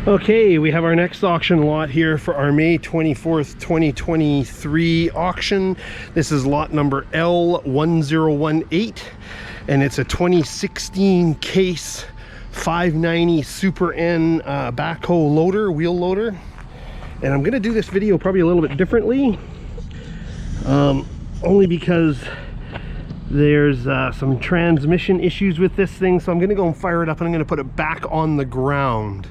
Okay, we have our next auction lot here for our May 24th, 2023 auction. This is lot number L1018, and it's a 2016 Case 590 Super N backhoe loader, wheel loader. And I'm gonna do this video probably a little bit differently, only because there's some transmission issues with this thing. So I'm gonna go and fire it up, and I'm gonna put it back on the ground.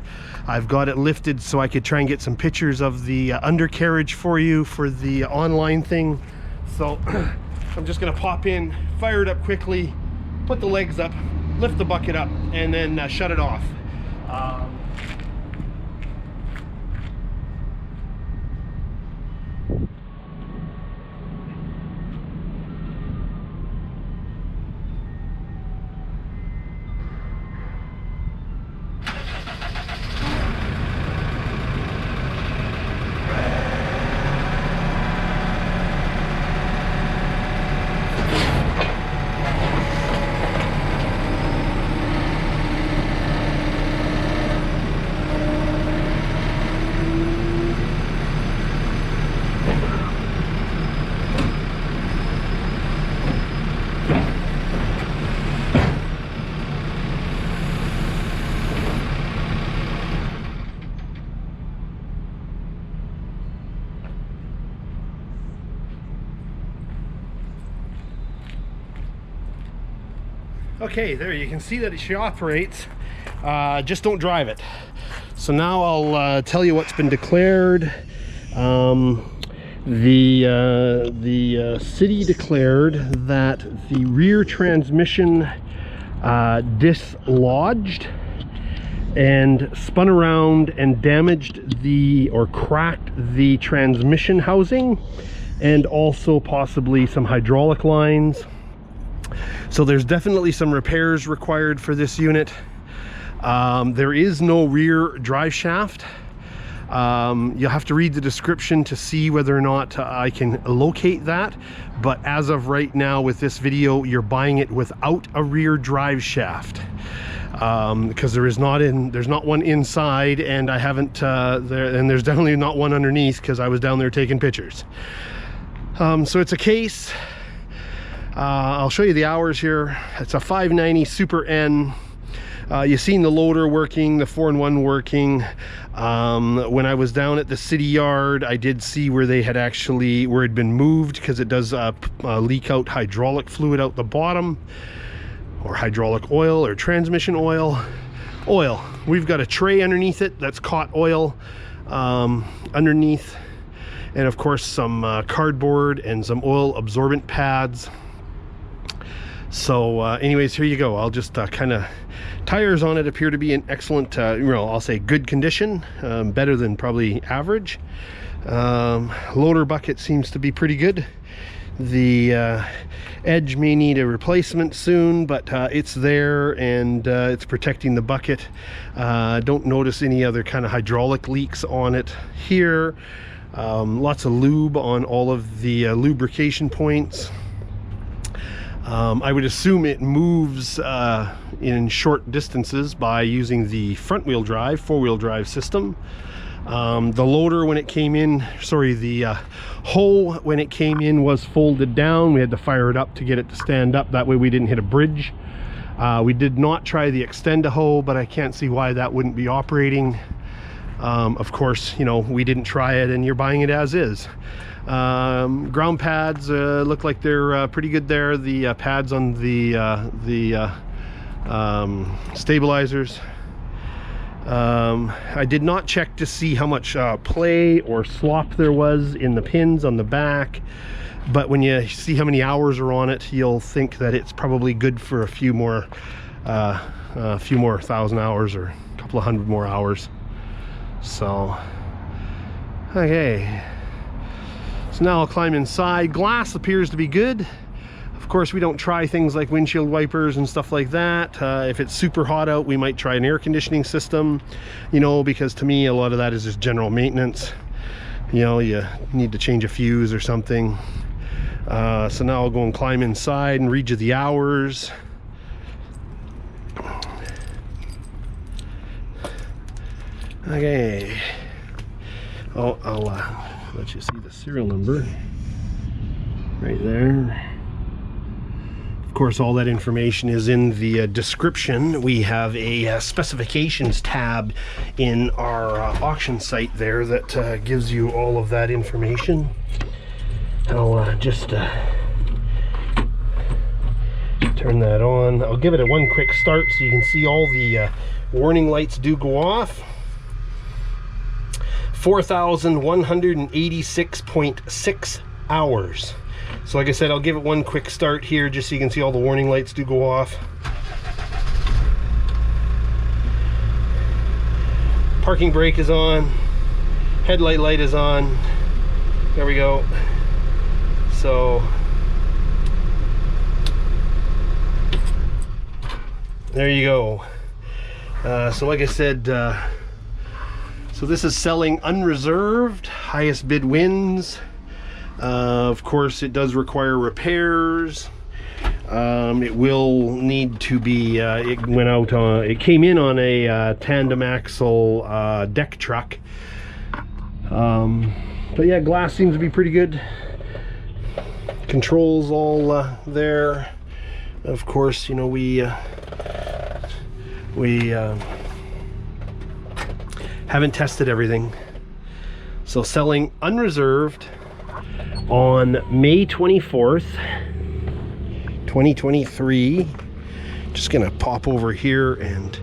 I've got it lifted so I could try and get some pictures of the undercarriage for you for the online thing. So I'm just gonna pop in, fire it up quickly, put the legs up, lift the bucket up, and then shut it off. Okay, there you can see that she operates, just don't drive it. So now I'll tell you what's been declared. The city declared that the rear transmission dislodged and spun around and damaged or cracked the transmission housing, and also possibly some hydraulic lines. So there's definitely some repairs required for this unit. There is no rear drive shaft. You'll have to read the description to see whether or not I can locate that. But as of right now with this video, you're buying it without a rear drive shaft. Because there's not one inside, and I haven't, and there's definitely not one underneath because I was down there taking pictures. So it's a Case. I'll show you the hours here. It's a 590 Super N. You've seen the loader working, the 4-in-1 working. When I was down at the city yard, I did see where they had where it had been moved, because it does leak out hydraulic fluid out the bottom, or hydraulic oil, or transmission oil. We've got a tray underneath it that's caught oil underneath, and of course some cardboard and some oil absorbent pads. So anyways, here you go. I'll just kind of, tires on it appear to be in excellent, I'll say good condition, better than probably average. Loader bucket seems to be pretty good. The edge may need a replacement soon, but it's there, and it's protecting the bucket. Don't notice any other kind of hydraulic leaks on it here. Lots of lube on all of the lubrication points. I would assume it moves in short distances by using the front-wheel drive, 4-wheel drive system. The loader, when it came in, the hoe when it came in was folded down. We had to fire it up to get it to stand up. That way we didn't hit a bridge. We did not try the extend-a-hoe, but I can't see why that wouldn't be operating. Of course, we didn't try it, and you're buying it as is. Ground pads look like they're pretty good there. The pads on the stabilizers. I did not check to see how much play or slop there was in the pins on the back, but when you see how many hours are on it, you'll think that it's probably good for a few more 1,000 hours, or a couple of hundred more hours. So okay, so now I'll climb inside. Glass appears to be good. Of course, we don't try things like windshield wipers and stuff like that. If it's super hot out, we might try an air conditioning system, because to me a lot of that is just general maintenance. You need to change a fuse or something. So now I'll go and climb inside and read you the hours. Okay. Oh, I'll let you see the serial number right there. Of course, all that information is in the description. We have a specifications tab in our auction site there that gives you all of that information. I'll just turn that on. I'll give it a one quick start so you can see all the warning lights do go off. 4,186.6 hours. So like I said, I'll give it one quick start here just so you can see all the warning lights do go off. Parking brake is on. Headlight light is on. There we go. So there you go. So like I said, so this is selling unreserved, highest bid wins. Of course, it does require repairs. It will need to be, it came in on a tandem axle deck truck. But yeah, glass seems to be pretty good. Controls all there. Of course, you know, we haven't tested everything. So selling unreserved on May 24th, 2023. Just gonna pop over here and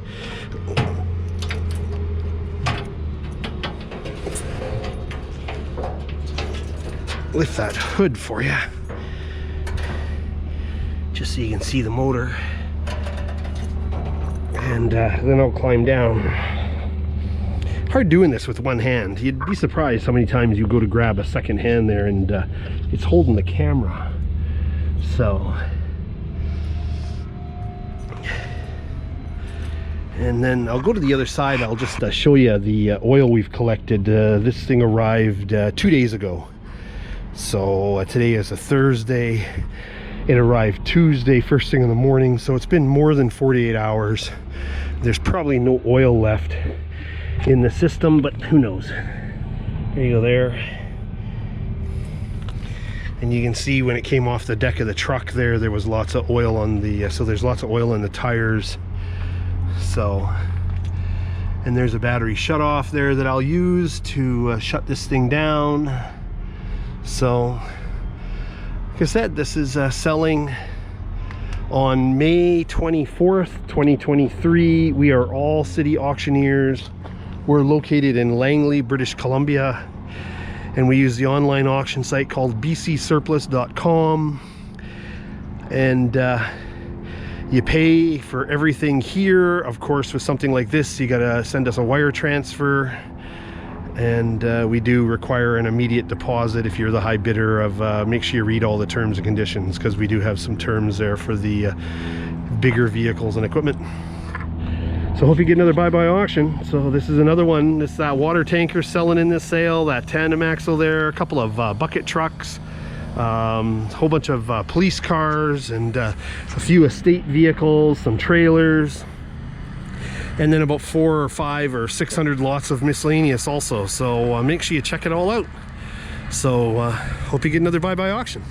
lift that hood for you, just so you can see the motor, and then I'll climb down. Hard doing this with one hand. You'd be surprised how many times you go to grab a second hand there and it's holding the camera. So, and then I'll go to the other side. I'll just show you the oil we've collected. This thing arrived 2 days ago. So today is a Thursday. It arrived Tuesday first thing in the morning, so it's been more than 48 hours. There's probably no oil left in the system, but who knows. There you go there. And you can see when it came off the deck of the truck there was lots of oil on the, so there's lots of oil in the tires. So, and there's a battery shut off there that I'll use to shut this thing down. So, like I said, this is selling on May 24th, 2023. We are All City Auctioneers. We're located in Langley, British Columbia, and we use the online auction site called bcsurplus.com. And you pay for everything here. Of course, with something like this, you gotta send us a wire transfer, and we do require an immediate deposit if you're the high bidder. Of make sure you read all the terms and conditions, because we do have some terms there for the bigger vehicles and equipment. So hope you get another buy-by auction. So this is another one. This water tanker selling in this sale, that tandem axle there, a couple of bucket trucks, a whole bunch of police cars, and a few estate vehicles, some trailers, and then about 400 or 500 or 600 lots of miscellaneous also. So make sure you check it all out. So hope you get another buy-by auction.